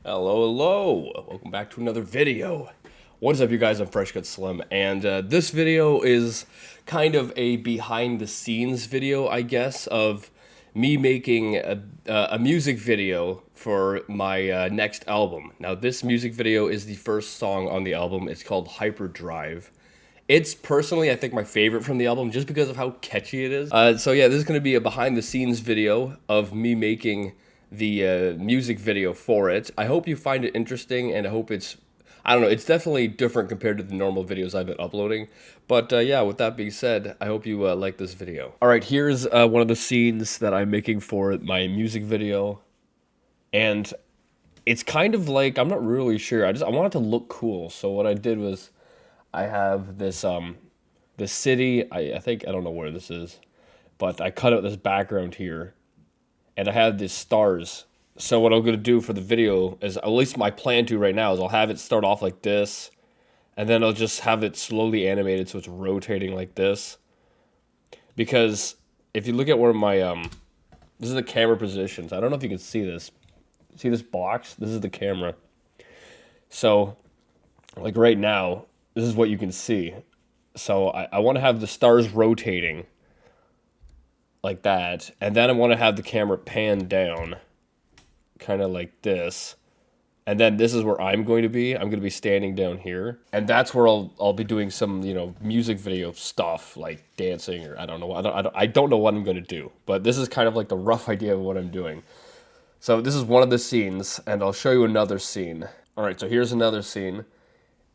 Hello, hello! Welcome back to another video. What is up, you guys? I'm Fresh Cut Slim, and this video is kind of a behind-the-scenes video, I guess, of me making a music video for my next album. Now, this music video is the first song on the album. It's called Hyperdrive. It's personally, I think, my favorite from the album just because of how catchy it is. So yeah, this is going to be a behind-the-scenes video of me making the music video for it. I hope you find it interesting, and I hope I don't know, it's definitely different compared to the normal videos I've been uploading. But yeah, with that being said, I hope you like this video. All right, here's one of the scenes that I'm making for my music video. And it's kind of like, I'm not really sure. I want it to look cool. So what I did was I have this city. I think, I don't know where this is, but I cut out this background here. And I have these stars. So what I'm going to do for the video is, at least my plan to right now, is I'll have it start off like this, and then I'll just have it slowly animated so it's rotating like this. Because if you look at where my, this is the camera positions. I don't know if you can see this. See this box? This is the camera. So, like right now, this is what you can see. So I want to have the stars rotating like that, and then I want to have the camera pan down kind of like this, and then this is where I'm going to be. I'm going to be standing down here, and that's where I'll be doing some, you know, music video stuff like dancing, or I don't know. I don't know what I'm going to do, but this is kind of like the rough idea of what I'm doing. So this is one of the scenes, and I'll show you another scene. All right, so here's another scene,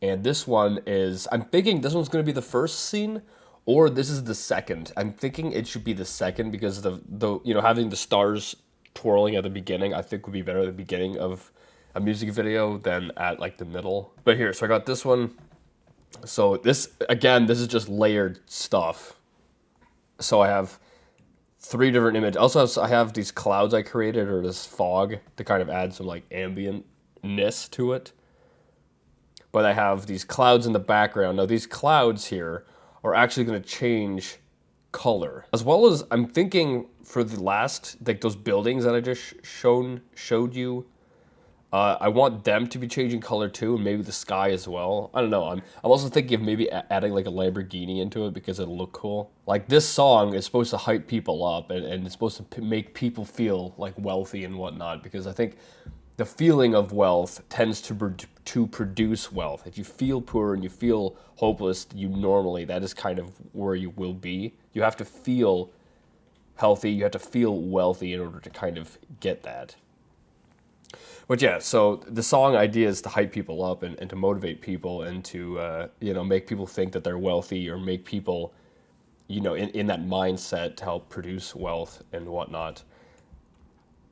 and this one is, I'm thinking this one's going to be the first scene, or this is the second. I'm thinking it should be the second because the you know, having the stars twirling at the beginning, I think would be better at the beginning of a music video than at like the middle. But here, so I got this one. So this, again, this is just layered stuff. So I have 3 different images. Also, I have these clouds I created, or this fog, to kind of add some like ambientness to it. But I have these clouds in the background. Now these clouds here are actually going to change color, as well as I'm thinking for the last, like those buildings that I just showed you, I want them to be changing color too, and maybe the sky as well. I don't know. I'm also thinking of maybe adding like a Lamborghini into it because it'll look cool. Like, this song is supposed to hype people up, and it's supposed to make people feel like wealthy and whatnot, because I think the feeling of wealth tends to produce wealth. If you feel poor and you feel hopeless, that is kind of where you will be. You have to feel healthy, you have to feel wealthy in order to kind of get that. But yeah, so the song idea is to hype people up, and to motivate people, and to you know, make people think that they're wealthy, or make people, you know, in that mindset to help produce wealth and whatnot.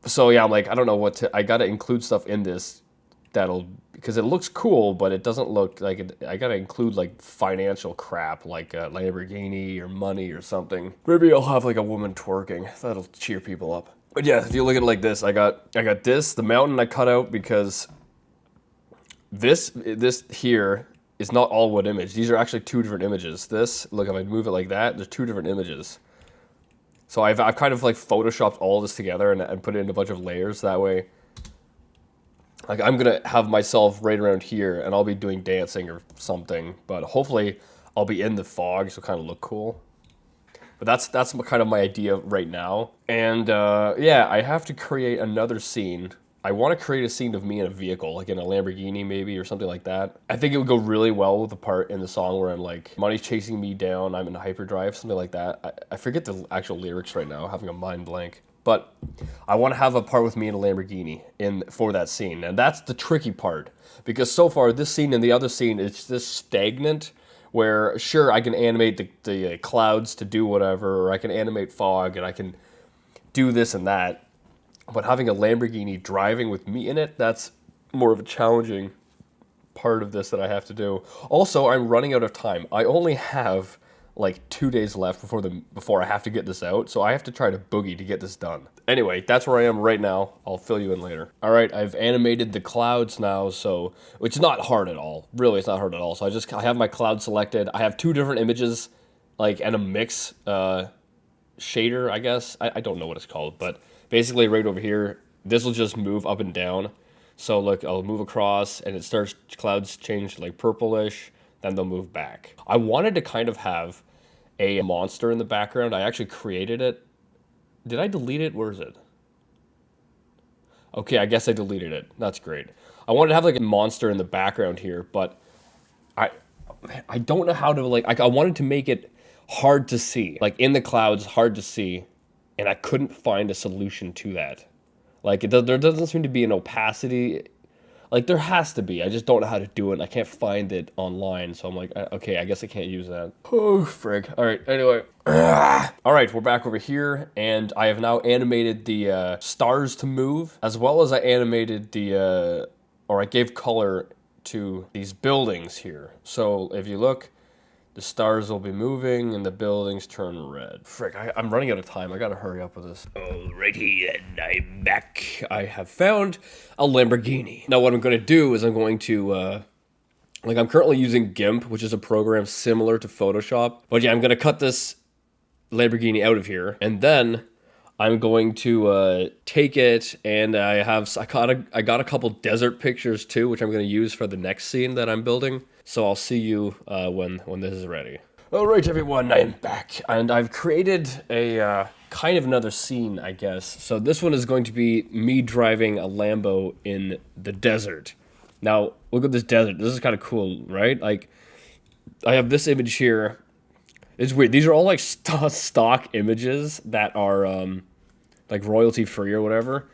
So yeah, I'm like, I don't know what to, I gotta include stuff in this because it looks cool, but it doesn't look like it. I gotta include like financial crap, like a Lamborghini or money or something. Maybe I'll have like a woman twerking. That'll cheer people up. But yeah, if you look at it like this, I got this, the mountain I cut out because this here is not all one image. These are actually 2 different images. This, look, if I move it like that, there's 2 different images. So I've kind of like photoshopped all this together and put it in a bunch of layers. That way, like, I'm gonna have myself right around here, and I'll be doing dancing or something. But hopefully, I'll be in the fog, so kind of look cool. But that's kind of my idea right now. And yeah, I have to create another scene. I want to create a scene of me in a vehicle, like in a Lamborghini maybe, or something like that. I think it would go really well with the part in the song where I'm like, money's chasing me down, I'm in hyperdrive, something like that. I forget the actual lyrics right now, having a mind blank. But I want to have a part with me in a Lamborghini for that scene. And that's the tricky part, because so far this scene and the other scene is just stagnant, where sure, I can animate the clouds to do whatever, or I can animate fog, and I can do this and that. But having a Lamborghini driving with me in it, that's more of a challenging part of this that I have to do. Also, I'm running out of time. I only have like 2 days left before I have to get this out, so I have to try to boogie to get this done. Anyway, that's where I am right now. I'll fill you in later. All right, I've animated the clouds now, so it's not hard at all. Really, it's not hard at all. So I have my cloud selected. I have 2 different images, like, and a mix shader, I guess. I don't know what it's called, but basically right over here, this will just move up and down. So look, I'll move across and it starts, clouds change like purplish, then they'll move back. I wanted to kind of have a monster in the background. I actually created it. Did I delete it? Where is it? Okay, I guess I deleted it. That's great. I wanted to have like a monster in the background here, but I I don't know how to like I wanted to make it hard to see. Like in the clouds, hard to see, and I couldn't find a solution to that. Like there doesn't seem to be an opacity. Like there has to be. I just don't know how to do it. And I can't find it online, so I'm like, okay, I guess I can't use that. Oh, frig. All right. Anyway. All right, we're back over here, and I have now animated the stars to move, as well as I animated or I gave color to these buildings here. So if you look, the stars will be moving and the buildings turn red. Frick, I'm running out of time. I gotta hurry up with this. Alrighty, and I'm back. I have found a Lamborghini. Now what I'm gonna do is I'm going to, like I'm currently using GIMP, which is a program similar to Photoshop. But yeah, I'm gonna cut this Lamborghini out of here, and then I'm going to take it, and I got a couple desert pictures too, which I'm going to use for the next scene that I'm building. So I'll see you when this is ready. All right, everyone, I am back, and I've created a kind of another scene, I guess. So this one is going to be me driving a Lambo in the desert. Now look at this desert. This is kind of cool, right? Like I have this image here. It's weird. These are all like stock images that are like royalty free or whatever.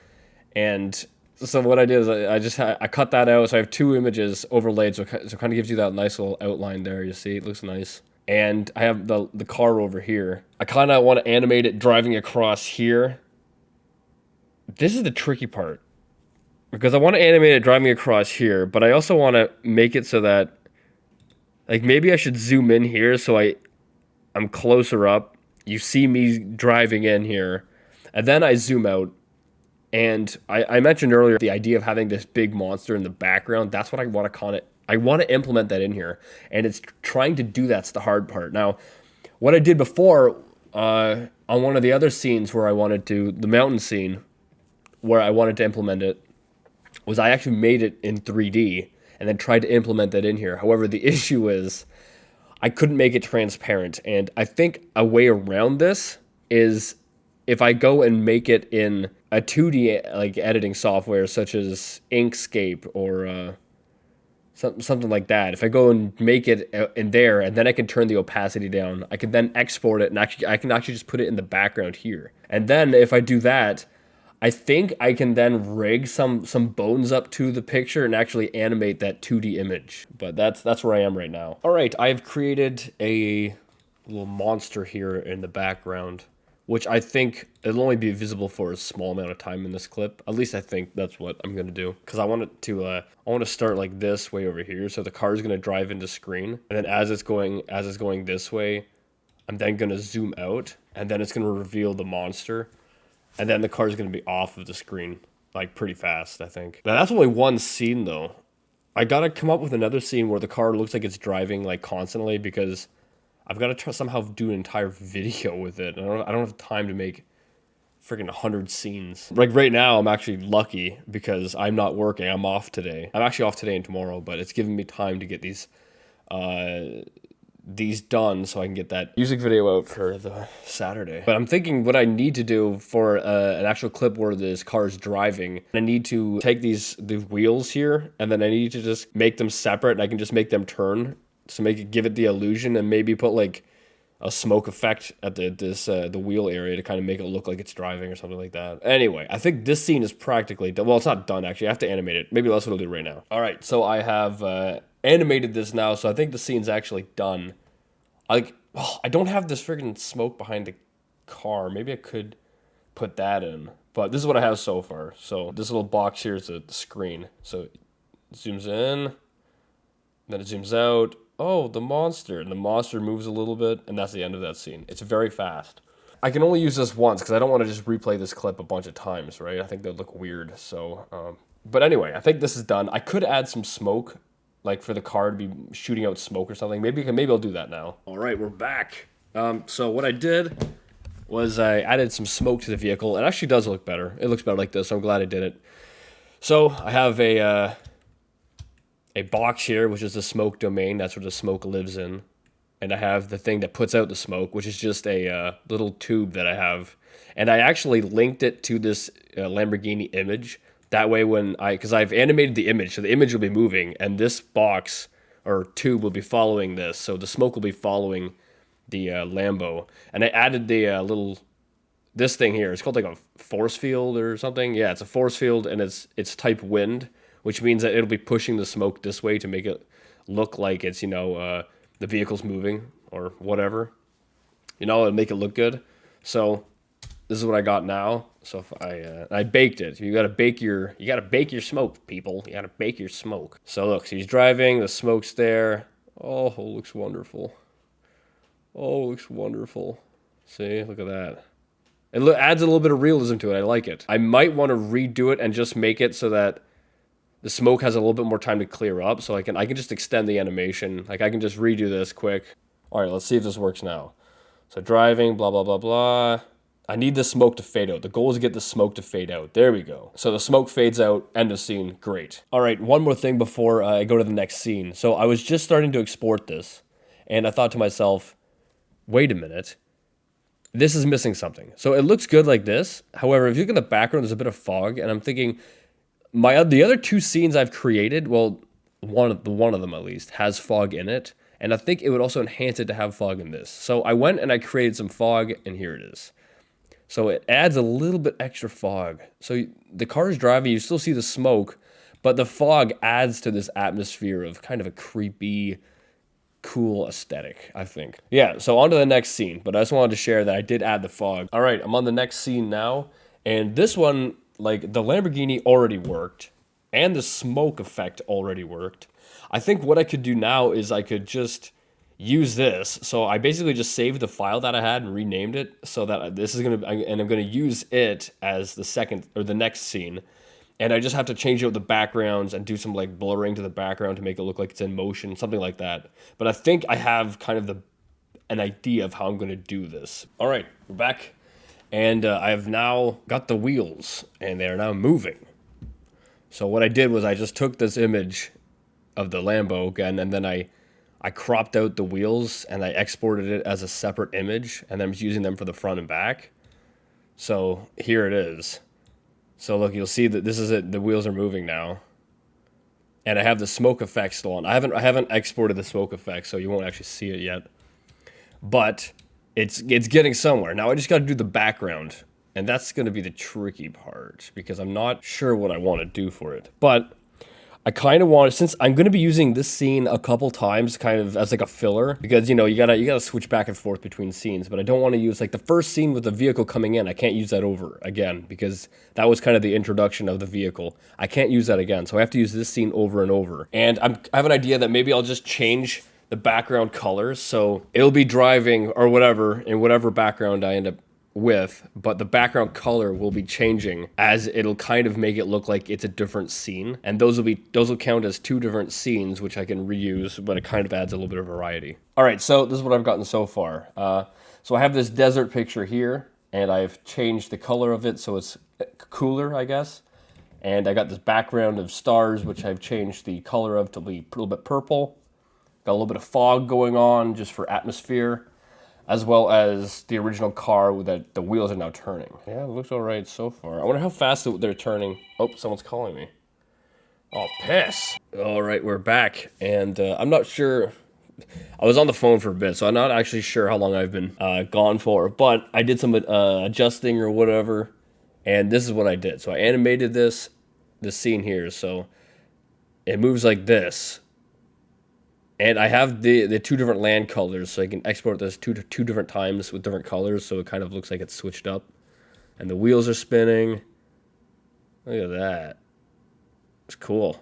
And so what I did is I cut that out. So I have two images overlaid. So it kind of gives you that nice little outline there. You see, it looks nice. And I have the car over here. I kind of want to animate it driving across here. This is the tricky part, because I want to animate it driving across here, but I also want to make it so that, like, maybe I should zoom in here so I'm closer up. You see me driving in here, and then I zoom out. And I mentioned earlier the idea of having this big monster in the background. That's what I want to implement that in here, and it's trying to do that's the hard part. Now, what I did before on one of the other scenes where I wanted to, the mountain scene, where I wanted to implement it, was I actually made it in 3D and then tried to implement that in here. However, the issue is I couldn't make it transparent, and I think a way around this is if I go and make it in a 2D like editing software such as Inkscape or something like that. If I go and make it in there, and then I can turn the opacity down, I can then export it, and I can actually just put it in the background here. And then if I do that, I think I can then rig some bones up to the picture and actually animate that 2D image. But that's where I am right now. All right, I've created a little monster here in the background, which I think it'll only be visible for a small amount of time in this clip. At least I think that's what I'm gonna do, because I want it to I want to start like this way over here, so the car is gonna drive into screen, and then as it's going this way, I'm then gonna zoom out, and then it's gonna reveal the monster. And then the car's going to be off of the screen, like, pretty fast, I think. Now, that's only one scene, though. I got to come up with another scene where the car looks like it's driving, like, constantly, because I've got to somehow do an entire video with it. I don't have time to make freaking 100 scenes. Like, right now, I'm actually lucky because I'm not working. I'm off today. I'm actually off today and tomorrow, but it's giving me time to get these done so I can get that music video out for the Saturday. But I'm thinking what I need to do for an actual clip where this car is driving, I need to take the wheels here, and then I need to just make them separate, and I can just make them turn to give it the illusion, and maybe put like a smoke effect at the wheel area to kind of make it look like it's driving or something like that. Anyway, I think this scene is practically done. Well, it's not done actually. I have to animate it. Maybe that's what I'll do right now. All right, so I have animated this now, so I think the scene's actually done. I don't have this freaking smoke behind the car. Maybe I could put that in, but this is what I have so far. So this little box here is the screen. So it zooms in, then it zooms out. Oh, the monster, and the monster moves a little bit, and that's the end of that scene. It's very fast. I can only use this once because I don't want to just replay this clip a bunch of times, right? I think that would look weird. So, but anyway, I think this is done. I could add some smoke, like for the car to be shooting out smoke or something. Maybe I'll do that now. All right, we're back. So what I did was I added some smoke to the vehicle. It actually does look better. It looks better like this, so I'm glad I did it. So I have a box here, which is the smoke domain. That's where the smoke lives in. And I have the thing that puts out the smoke, which is just a little tube that I have. And I actually linked it to this Lamborghini image. That way because I've animated the image, so the image will be moving, and this box or tube will be following this. So the smoke will be following the Lambo. And I added the this thing here. It's called like a force field or something. Yeah, it's a force field, and it's type wind, which means that it'll be pushing the smoke this way to make it look like it's, the vehicle's moving or whatever. It'll make it look good. So this is what I got now. So if I baked it. You gotta bake your smoke, people. You gotta bake your smoke. So look, he's driving, the smoke's there. Oh, it looks wonderful. Oh, it looks wonderful. See, look at that. It adds a little bit of realism to it. I like it. I might want to redo it and just make it so that the smoke has a little bit more time to clear up, so I can just extend the animation. Like I can just redo this quick. All right, let's see if this works now. So driving, blah, blah, blah, blah. I need the smoke to fade out. The goal is to get the smoke to fade out. There we go. So the smoke fades out, end of scene, great. All right, one more thing before I go to the next scene. So I was just starting to export this, and I thought to myself, wait a minute. This is missing something. So it looks good like this. However, if you look at the background, there's a bit of fog, and I'm thinking, the other two scenes I've created, well, one of them at least, has fog in it. And I think it would also enhance it to have fog in this. So I went and I created some fog, and here it is. So it adds a little bit extra fog. So the car is driving, you still see the smoke, but the fog adds to this atmosphere of kind of a creepy, cool aesthetic, I think. Yeah, so on to the next scene. But I just wanted to share that I did add the fog. All right, I'm on the next scene now. And this one, like, the Lamborghini already worked, and the smoke effect already worked. I think what I could do now is I could just use this. So I basically just saved the file that I had and renamed it so that this is going to, and I'm going to use it as the second or the next scene. And I just have to change out the backgrounds and do some like blurring to the background to make it look like it's in motion, something like that. But I think I have kind of an idea of how I'm going to do this. All right, we're back. And I've now got the wheels, and they're now moving. So what I did was I just took this image of the Lambo again, and then I cropped out the wheels, and I exported it as a separate image, and then I'm using them for the front and back. So here it is. So look, you'll see that this is it. The wheels are moving now. And I have the smoke effect still on. I haven't exported the smoke effect, so you won't actually see it yet. But it's getting somewhere. Now I just got to do the background, and that's going to be the tricky part because I'm not sure what I want to do for it. But I kind of want, since I'm going to be using this scene a couple times kind of as like a filler, because you gotta switch back and forth between scenes, but I don't want to use like the first scene with the vehicle coming in. I can't use that over again because that was kind of the introduction of the vehicle. I can't use that again, so I have to use this scene over and over. And I have an idea that maybe I'll just change the background colors, so it'll be driving or whatever in whatever background I end up with, but the background color will be changing as it'll kind of make it look like it's a different scene, and those will count as two different scenes, which I can reuse, but it kind of adds a little bit of variety. All right, so this is what I've gotten so far. So I have this desert picture here, and I've changed the color of it so it's cooler, I guess. And I got this background of stars, which I've changed the color of to be a little bit purple. Got a little bit of fog going on just for atmosphere, as well as the original car that the wheels are now turning. Yeah, it looks all right so far. I wonder how fast they're turning. Oh, someone's calling me. Oh, piss. All right, we're back. And I'm not sure. I was on the phone for a bit, so I'm not actually sure how long I've been gone for. But I did some adjusting or whatever, and this is what I did. So I animated this scene here. So it moves like this. And I have the two different land colors, so I can export this two different times with different colors, so it kind of looks like it's switched up. And the wheels are spinning. Look at that. It's cool.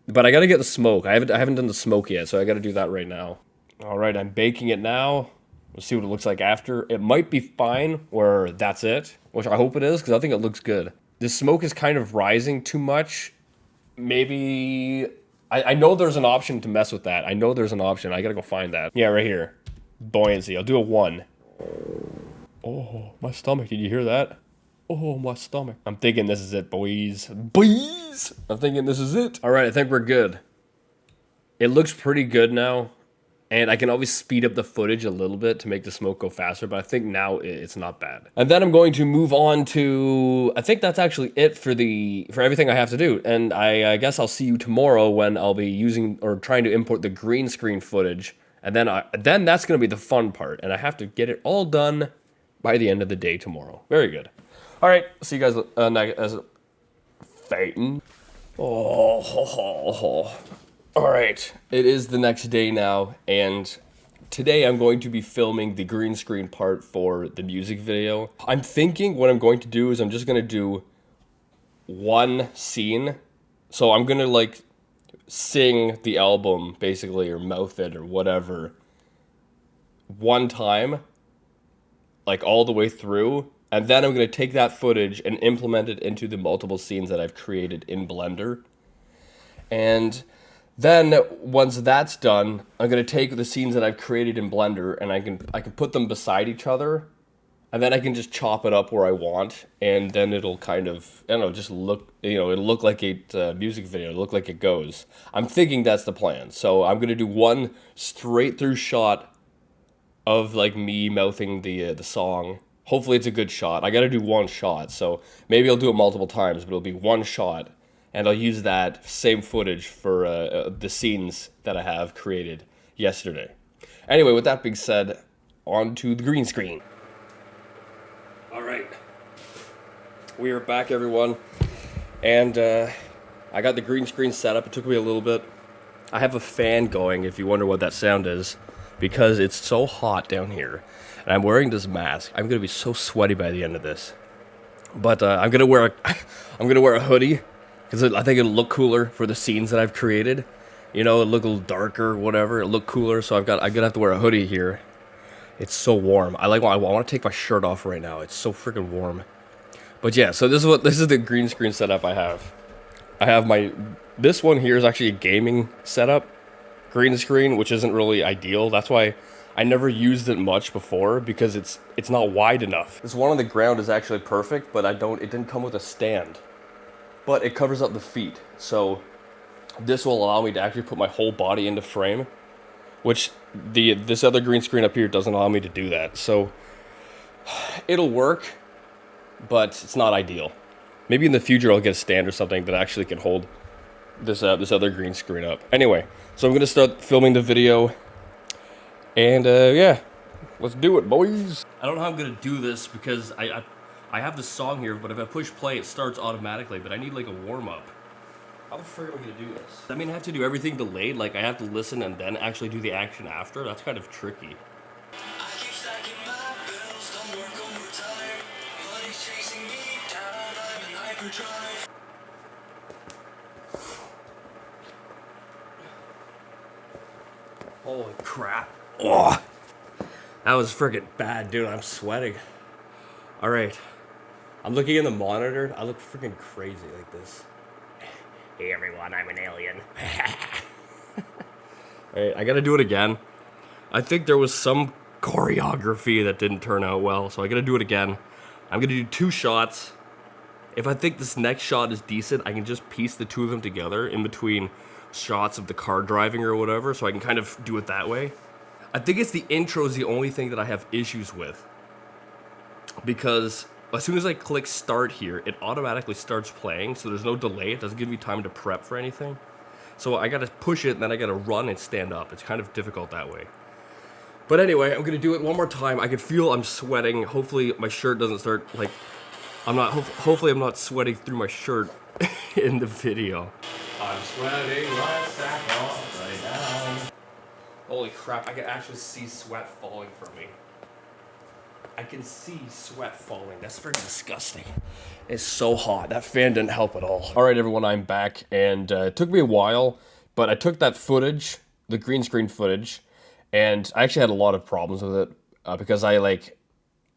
But I got to get the smoke. I haven't done the smoke yet, so I got to do that right now. All right, I'm baking it now. We'll see what it looks like after. It might be fine, or that's it, which I hope it is, because I think it looks good. The smoke is kind of rising too much. Maybe I know there's an option to mess with that. I know there's an option. I gotta go find that. Yeah, right here. Buoyancy. I'll do a 1. Oh, my stomach. Did you hear that? Oh, my stomach. I'm thinking this is it, boys. Boys! I'm thinking this is it. All right, I think we're good. It looks pretty good now. And I can always speed up the footage a little bit to make the smoke go faster, but I think now it's not bad. And then I'm going to move on to, I think that's actually it for everything I have to do. And I guess I'll see you tomorrow when I'll be using or trying to import the green screen footage. And then that's going to be the fun part. And I have to get it all done by the end of the day tomorrow. Very good. All right, see you guys as fighting. Oh. All right, it is the next day now, and today I'm going to be filming the green screen part for the music video. I'm thinking what I'm going to do is I'm just going to do one scene. So I'm going to like sing the album basically, or mouth it or whatever, one time, like all the way through. And then I'm going to take that footage and implement it into the multiple scenes that I've created in Blender. And then once that's done, I'm going to take the scenes that I've created in Blender and I can put them beside each other, and then I can just chop it up where I want, and then it'll kind of, I don't know, just look, it'll look like a music video, it'll look like it goes. I'm thinking that's the plan. So I'm going to do one straight through shot of like me mouthing the song. Hopefully it's a good shot. I got to do one shot, so maybe I'll do it multiple times, but it'll be one shot. And I'll use that same footage for the scenes that I have created yesterday. Anyway, with that being said, on to the green screen. All right. We are back, everyone. And I got the green screen set up. It took me a little bit. I have a fan going, if you wonder what that sound is, because it's so hot down here. And I'm wearing this mask. I'm going to be so sweaty by the end of this. But I'm going to wear a hoodie, because I think it'll look cooler for the scenes that I've created. It'll look a little darker, whatever. It'll look cooler, so I'm gonna have to wear a hoodie here. It's so warm. I want to take my shirt off right now. It's so freaking warm. But yeah, so this is the green screen setup I have. This one here is actually a gaming setup, green screen, which isn't really ideal. That's why I never used it much before, because it's not wide enough. This one on the ground is actually perfect, but it didn't come with a stand. But it covers up the feet, so this will allow me to actually put my whole body into frame, which this other green screen up here doesn't allow me to do that. So it'll work, but it's not ideal. Maybe in the future I'll get a stand or something that actually can hold this other green screen up. Anyway, so I'm gonna start filming the video, and yeah, let's do it, boys. I don't know how I'm gonna do this because I have the song here, but if I push play, it starts automatically, but I need like a warm-up. How the frick am I gonna do this? I mean, I have to do everything delayed, like I have to listen and then actually do the action after? That's kind of tricky. Holy crap. Oh, that was freaking bad, dude. I'm sweating. All right. I'm looking in the monitor. I look freaking crazy like this. Hey everyone, I'm an alien. Alright, I gotta do it again. I think there was some choreography that didn't turn out well, so I gotta do it again. I'm gonna do 2 shots. If I think this next shot is decent, I can just piece the 2 of them together in between shots of the car driving or whatever, so I can kind of do it that way. I think it's the intro is the only thing that I have issues with, because as soon as I click start here, it automatically starts playing, so there's no delay. It doesn't give me time to prep for anything. So I gotta push it, and then I gotta run and stand up. It's kind of difficult that way. But anyway, I'm gonna do it one more time. I can feel I'm sweating. Hopefully my shirt doesn't start, like, hopefully I'm not sweating through my shirt in the video. I'm sweating like sack upside down. Holy crap, I can actually see sweat falling from me. I can see sweat falling. That's very disgusting. It's so hot. That fan didn't help at all. All right, everyone, I'm back, and it took me a while, but I took that footage, the green screen footage, and I actually had a lot of problems with it because I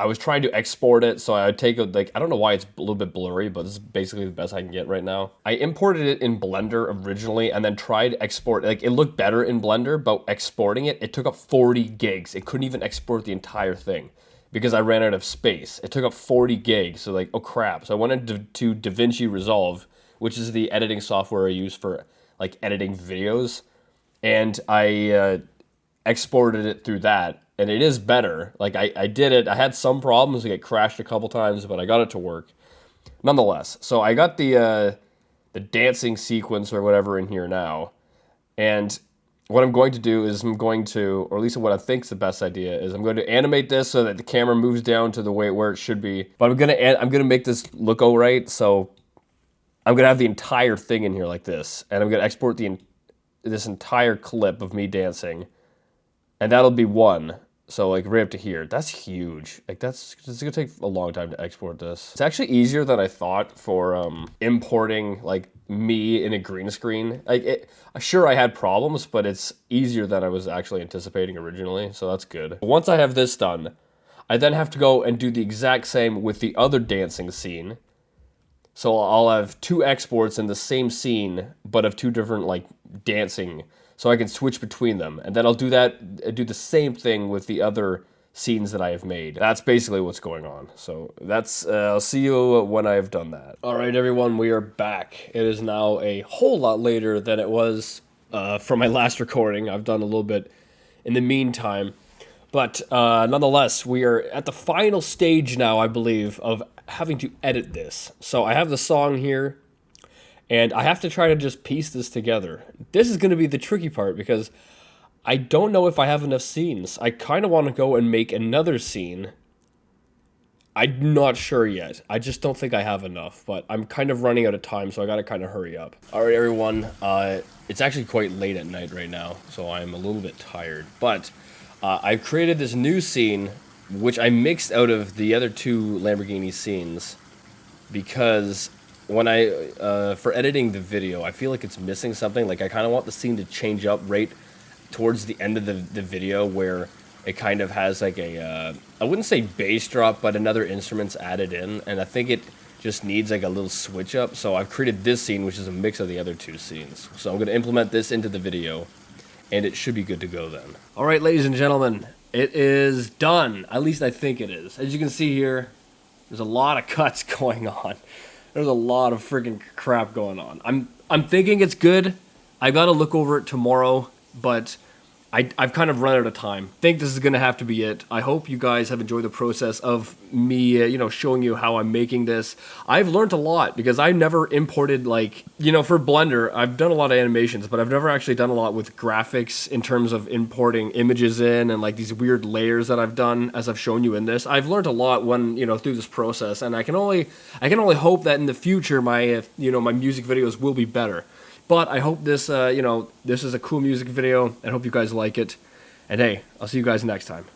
was trying to export it, so I would take I don't know why it's a little bit blurry, but this is basically the best I can get right now. I imported it in Blender originally, and then tried export. It looked better in Blender, but exporting it took up 40 gigs. It couldn't even export the entire thing. because I ran out of space. It took up 40 gigs, so like, oh crap. So I went into DaVinci Resolve, which is the editing software I use for like editing videos, and I exported it through that, and it is better. Like I did it. I had some problems, like it crashed a couple times, but I got it to work. Nonetheless, so I got the dancing sequence or whatever in here now, and what I'm going to do is I'm going to, or at least what I think is the best idea, is I'm going to animate this so that the camera moves down to the way where it should be. But I'm gonna make this look all right. So I'm gonna have the entire thing in here like this, and I'm gonna export this entire clip of me dancing, and that'll be one. So like right up to here, that's huge. Like it's gonna take a long time to export this. It's actually easier than I thought for importing like me in a green screen. Sure, I had problems, but it's easier than I was actually anticipating originally. So that's good. Once I have this done, I then have to go and do the exact same with the other dancing scene. So I'll have two exports in the same scene, but of two different like dancing, so I can switch between them. And then I'll do the same thing with the other scenes that I have made. That's basically what's going on. So that's, I'll see you when I have done that. All right, everyone, we are back. It is now a whole lot later than it was from my last recording. I've done a little bit in the meantime. But nonetheless, we are at the final stage now, I believe, of having to edit this. So I have the song here, and I have to try to just piece this together. This is going to be the tricky part, because I don't know if I have enough scenes. I kind of want to go and make another scene. I'm not sure yet. I just don't think I have enough, but I'm kind of running out of time, so I got to kind of hurry up. All right, everyone. It's actually quite late at night right now, so I'm a little bit tired. But I've created this new scene, which I mixed out of the other two Lamborghini scenes, because when for editing the video, I feel like it's missing something. Like I kind of want the scene to change up right towards the end of the video, where it kind of has like a, I wouldn't say bass drop, but another instrument's added in, and I think it just needs like a little switch up. So I've created this scene, which is a mix of the other two scenes. So I'm going to implement this into the video, and it should be good to go then. All right, ladies and gentlemen, it is done. At least I think it is. As you can see here, there's a lot of cuts going on. There's a lot of freaking crap going on. I'm thinking it's good. I gotta look over it tomorrow, but I've kind of run out of time. Think this is gonna have to be it. I hope you guys have enjoyed the process of me, showing you how I'm making this. I've learned a lot, because I never imported, like, for Blender, I've done a lot of animations, but I've never actually done a lot with graphics in terms of importing images in and like these weird layers that I've done, as I've shown you in this. I've learned a lot through this process, and I can only hope that in the future my my music videos will be better. But I hope this, this is a cool music video, and hope you guys like it. And hey, I'll see you guys next time.